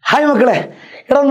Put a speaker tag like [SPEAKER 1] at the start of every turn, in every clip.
[SPEAKER 1] Hi മക്കളെ,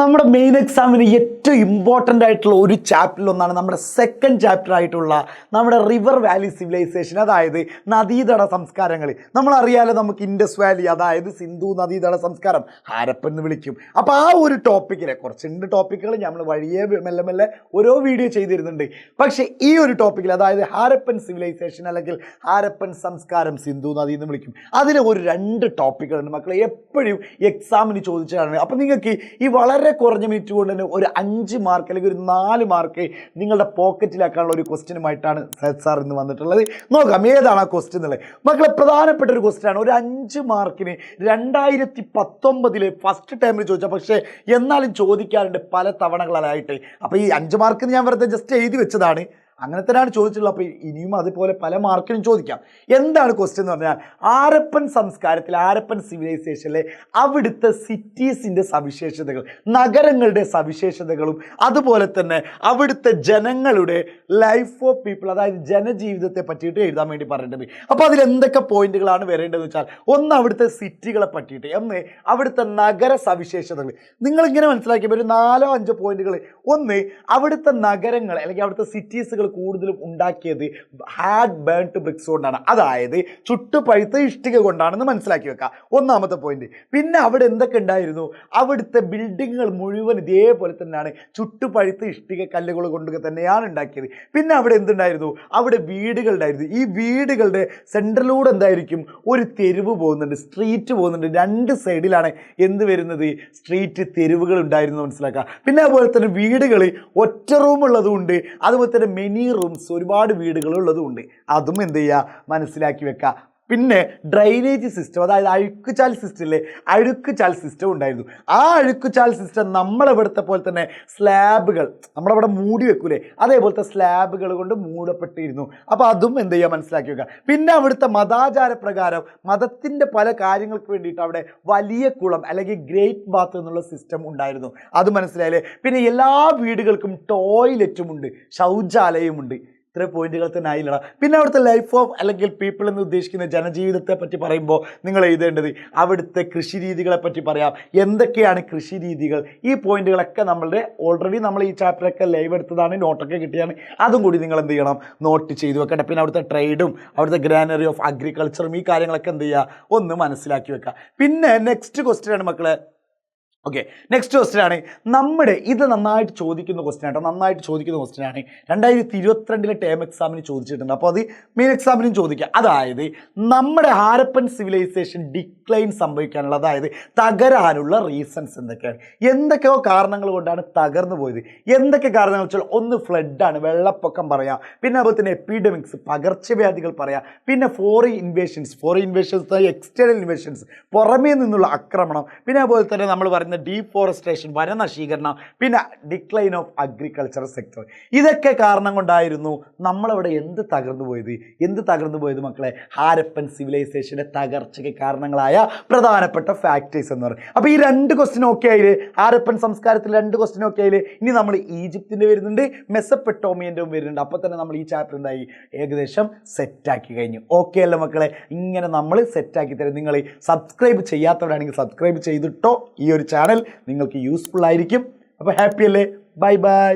[SPEAKER 1] നമ്മുടെ main എക്സാമിന് ഏറ്റവും ഇമ്പോർട്ടൻ്റ് ആയിട്ടുള്ള ഒരു ചാപ്റ്ററിലൊന്നാണ് നമ്മുടെ സെക്കൻഡ് ചാപ്റ്റർ ആയിട്ടുള്ള നമ്മുടെ റിവർ വാലി സിവിലൈസേഷൻ, അതായത് നദീതട സംസ്കാരങ്ങൾ. നമ്മളറിയാലോ, നമുക്ക് ഇൻഡസ് വാലി, അതായത് സിന്ധു നദീതട സംസ്കാരം, ഹാരപ്പൻ എന്ന് വിളിക്കും. അപ്പോൾ ആ ഒരു ടോപ്പിക്കിലെ കുറച്ചുണ്ട് ടോപ്പിക്കുകൾ നമ്മൾ വഴിയെ മെല്ലെ മെല്ലെ ഓരോ വീഡിയോ ചെയ്തിരുന്നുണ്ട്. പക്ഷേ ഈ ഒരു ടോപ്പിക്കിൽ, അതായത് ഹാരപ്പൻ സിവിലൈസേഷൻ അല്ലെങ്കിൽ ഹാരപ്പൻ സംസ്കാരം, സിന്ധു നദി എന്ന് വിളിക്കും, അതിൽ ഒരു 2 ടോപ്പിക്കുകളുണ്ട് മക്കളെ, എപ്പോഴും എക്സാമിന് ചോദിച്ചതാണ്. അപ്പോൾ നിങ്ങൾക്ക് ഈ വളരെ കുറഞ്ഞ മിനിറ്റ് കൊണ്ട് തന്നെ ഒരു 5 മാർക്ക് അല്ലെങ്കിൽ ഒരു 4 മാർക്ക് നിങ്ങളുടെ പോക്കറ്റിലാക്കാനുള്ള ഒരു ക്വസ്റ്റ്യനുമായിട്ടാണ് സയദ് സാർ ഇന്ന് വന്നിട്ടുള്ളത്. നോക്കാം ഏതാണ് ആ ക്വസ്റ്റ്യൻ എന്നുള്ളത്. മക്കളെ, പ്രധാനപ്പെട്ട ഒരു ക്വസ്റ്റ്യനാണ്. ഒരു 5 മാർക്കിന് 2019 ഫസ്റ്റ് ടൈമിൽ ചോദിച്ചാൽ, പക്ഷേ എന്നാലും ചോദിക്കാറുണ്ട് പല തവണകളായിട്ട്. അപ്പോൾ ഈ 5 മാർക്ക് ഞാൻ വെറുതെ ജസ്റ്റ് എഴുതി വെച്ചതാണ്, അങ്ങനെ തന്നെയാണ് ചോദിച്ചിട്ടുള്ളത്. അപ്പോൾ ഇനിയും അതുപോലെ പല മാർക്കിനും ചോദിക്കാം. എന്താണ് ക്വസ്റ്റ്യൻ എന്ന് പറഞ്ഞാൽ, ഹാരപ്പൻ സംസ്കാരത്തിൽ, ഹാരപ്പൻ സിവിലൈസേഷനിലെ അവിടുത്തെ സിറ്റീസിൻ്റെ സവിശേഷതകൾ, നഗരങ്ങളുടെ സവിശേഷതകളും അതുപോലെ തന്നെ അവിടുത്തെ ജനങ്ങളുടെ ലൈഫ് ഓഫ് പീപ്പിൾ, അതായത് ജനജീവിതത്തെ പറ്റിയിട്ട് എഴുതാൻ വേണ്ടി പറയേണ്ടത്. അപ്പോൾ അതിൽ എന്തൊക്കെ പോയിന്റുകളാണ് വരേണ്ടതെന്ന് വെച്ചാൽ, ഒന്ന് അവിടുത്തെ സിറ്റികളെ പറ്റിയിട്ട്, ഒന്ന് അവിടുത്തെ നഗര സവിശേഷതകൾ. നിങ്ങളിങ്ങനെ മനസ്സിലാക്കിയപ്പോൾ ഒരു 4-5 പോയിന്റുകൾ. ഒന്ന്, അവിടുത്തെ നഗരങ്ങൾ അല്ലെങ്കിൽ അവിടുത്തെ സിറ്റീസുകൾ കൂടുതലും ഉണ്ടാക്കിയത് ഹാഡ് ബേൺഡ് ബ്രിക്സ് കൊണ്ടാണ്, അതായത് ചുട്ടുപഴുത്ത ഇഷ്ടിക കൊണ്ടാണെന്ന് മനസ്സിലാക്കി വെക്കുക, ഒന്നാമത്തെ പോയിന്റ്. പിന്നെ അവിടെ എന്തൊക്കെ ഉണ്ടായിരുന്നു, അവിടുത്തെ ബിൽഡിങ്ങുകൾ മുഴുവൻ ഇതേപോലെ തന്നെയാണ് ചുട്ടുപഴുത്ത ഇഷ്ടിക കല്ലുകൾ കൊണ്ട് തന്നെയാണ് ഉണ്ടാക്കിയത്. പിന്നെ അവിടെ എന്തുണ്ടായിരുന്നു, അവിടെ വീടുകളുണ്ടായിരുന്നു. ഈ വീടുകളുടെ സെൻട്രലിലൂടെ എന്തായിരിക്കും, ഒരു തെരുവ് പോകുന്നുണ്ട്, സ്ട്രീറ്റ് പോകുന്നുണ്ട്. 2 സൈഡിലാണ് എന്ത് വരുന്നത്, സ്ട്രീറ്റ് തെരുവുകൾ ഉണ്ടായിരുന്നു മനസ്സിലാക്കുക. പിന്നെ അതുപോലെ തന്നെ വീടുകൾ ഒറ്റ റൂം ഉള്ളതുകൊണ്ട്, അതുപോലെ തന്നെ മെനി റൂംസ്, ഒരുപാട് വീടുകളുള്ളതുകൊണ്ട്, അതും എന്ത് ചെയ്യുക, മനസ്സിലാക്കി വെക്കുക. പിന്നെ ഡ്രൈനേജ് സിസ്റ്റം, അതായത് അഴുക്കുചാൽ സിസ്റ്റം ഇല്ലേ, അഴുക്കുചാൽ സിസ്റ്റം ഉണ്ടായിരുന്നു. ആ അഴുക്കുചാൽ സിസ്റ്റം നമ്മളെവിടുത്തെ പോലെ തന്നെ സ്ലാബുകൾ, നമ്മളവിടെ മൂടി വെക്കൂലേ, അതേപോലത്തെ സ്ലാബുകൾ കൊണ്ട് മൂടപ്പെട്ടിരുന്നു. അപ്പോൾ അതും എന്ത് ചെയ്യുക, മനസ്സിലാക്കി വെക്കുക. പിന്നെ അവിടുത്തെ മതാചാര പ്രകാരം മതത്തിൻ്റെ പല കാര്യങ്ങൾക്ക് വേണ്ടിയിട്ട് അവിടെ വലിയ കുളം അല്ലെങ്കിൽ ഗ്രേറ്റ് ബാത്ത് എന്നുള്ള സിസ്റ്റം ഉണ്ടായിരുന്നു, അത് മനസ്സിലായില്ലേ. പിന്നെ എല്ലാ വീടുകൾക്കും ടോയ്ലറ്റുമുണ്ട്, ശൗചാലയമുണ്ട്. ഇത്ര പോയിന്റുകൾ തന്നെ ആയില്ലട. പിന്നെ അവിടുത്തെ ലൈഫ് ഓഫ് അല്ലെങ്കിൽ പീപ്പിൾ എന്ന് ഉദ്ദേശിക്കുന്ന ജനജീവിതത്തെ പറ്റി പറയുമ്പോൾ നിങ്ങൾ എഴുതേണ്ടത് അവിടുത്തെ കൃഷി രീതികളെ പറ്റി പറയാം. എന്തൊക്കെയാണ് കൃഷി രീതികൾ, ഈ പോയിന്റുകളൊക്കെ നമ്മളുടെ ഓൾറെഡി നമ്മൾ ഈ ചാപ്റ്ററൊക്കെ ലൈവ് എടുത്തതാണ്, നോട്ടൊക്കെ കിട്ടിയാണ്. അതും കൂടി നിങ്ങൾ എന്ത് ചെയ്യണം, നോട്ട് ചെയ്ത് വെക്കട്ടെ. പിന്നെ അവിടുത്തെ ട്രേഡും അവിടുത്തെ ഗ്രാനറി ഓഫ് അഗ്രികൾച്ചറും ഈ കാര്യങ്ങളൊക്കെ എന്ത് ചെയ്യുക, ഒന്ന് മനസ്സിലാക്കി വെക്കുക. പിന്നെ നെക്സ്റ്റ് ക്വസ്റ്റ്യൻ ആണ് മക്കളെ. ഓക്കെ, നെക്സ്റ്റ് ക്വസ്റ്റ്യൻ ആണ് നമ്മുടെ, ഇത് നന്നായിട്ട് ചോദിക്കുന്ന ക്വസ്റ്റ്യൻ ആട്ടോ, നന്നായിട്ട് ചോദിക്കുന്ന ക്വസ്റ്റ്യൻ ആണ്. 2022 ടേം എക്സാമിന് ചോദിച്ചിട്ടുണ്ട്, അപ്പോൾ അത് മെയിൻ എക്സാമിനും ചോദിക്കുക. അതായത് നമ്മുടെ ഹാരപ്പൻ സിവിലൈസേഷൻ ഡിക്ലൈൻ സംഭവിക്കാനുള്ള, അതായത് തകരാനുള്ള റീസൺസ് എന്തൊക്കെയാണ്, എന്തൊക്കെയോ കാരണങ്ങൾ കൊണ്ടാണ് തകർന്നു പോയത്. എന്തൊക്കെ കാരണങ്ങൾ വെച്ചാൽ, ഒന്ന് ഫ്ലഡാണ്, വെള്ളപ്പൊക്കം പറയാം. പിന്നെ അതുപോലെ തന്നെ എപ്പിഡമിക്സ്, പകർച്ചവ്യാധികൾ പറയാം. പിന്നെ ഫോറിൻ ഇൻവേഷൻസ് എക്സ്റ്റേണൽ ഇൻവേഷൻസ്, പുറമേ നിന്നുള്ള ആക്രമണം. പിന്നെ അതുപോലെ തന്നെ നമ്മൾ പറയുന്ന ഡീഫോറസ്ട്രേഷൻ, വനനശീകരണം. പിന്നെ ഡിക്ലൈൻ ഓഫ് അഗ്രികൾച്ചർ സെക്ടർ. ഇതൊക്കെ കാരണം കൊണ്ടായിരുന്നു നമ്മളവിടെ എന്ത് തകർന്നു പോയത് മക്കളെ, ഹാരപ്പൻ സിവിലൈസേഷൻ്റെ തകർച്ചയ്ക്ക് കാരണങ്ങളായ പ്രധാനപ്പെട്ട ഫാക്ടേഴ്സ് എന്ന് പറയും. അപ്പോൾ ഈ 2 ക്വസ്റ്റ്യൻ ഓക്കെ ആയില്ലേ, ഹാരപ്പൻ സംസ്കാരത്തിൽ 2 ക്വസ്റ്റ്യൻ ഓക്കെ ആയില്ലേ. ഇനി നമ്മൾ ഈജിപ്തിൻ്റെ വരുന്നുണ്ട്, മെസ്സപ്പൊട്ടോമിയൻ്റെ വരുന്നുണ്ട്. അപ്പോൾ തന്നെ നമ്മൾ ഈ ചാപ്റ്റർ എന്തായി, ഏകദേശം സെറ്റാക്കി കഴിഞ്ഞു. ഓക്കെ അല്ലേ മക്കളെ, ഇങ്ങനെ നമ്മൾ സെറ്റാക്കി തരും. നിങ്ങൾ സബ്സ്ക്രൈബ് ചെയ്യാത്തവരാണെങ്കിൽ സബ്സ്ക്രൈബ് ചെയ്തിട്ടോ, ഈ ഒരു ചാനൽ നിങ്ങൾക്ക് യൂസ്ഫുൾ ആയിരിക്കും. അപ്പോൾ ഹാപ്പി അല്ലേ, ബൈ ബൈ.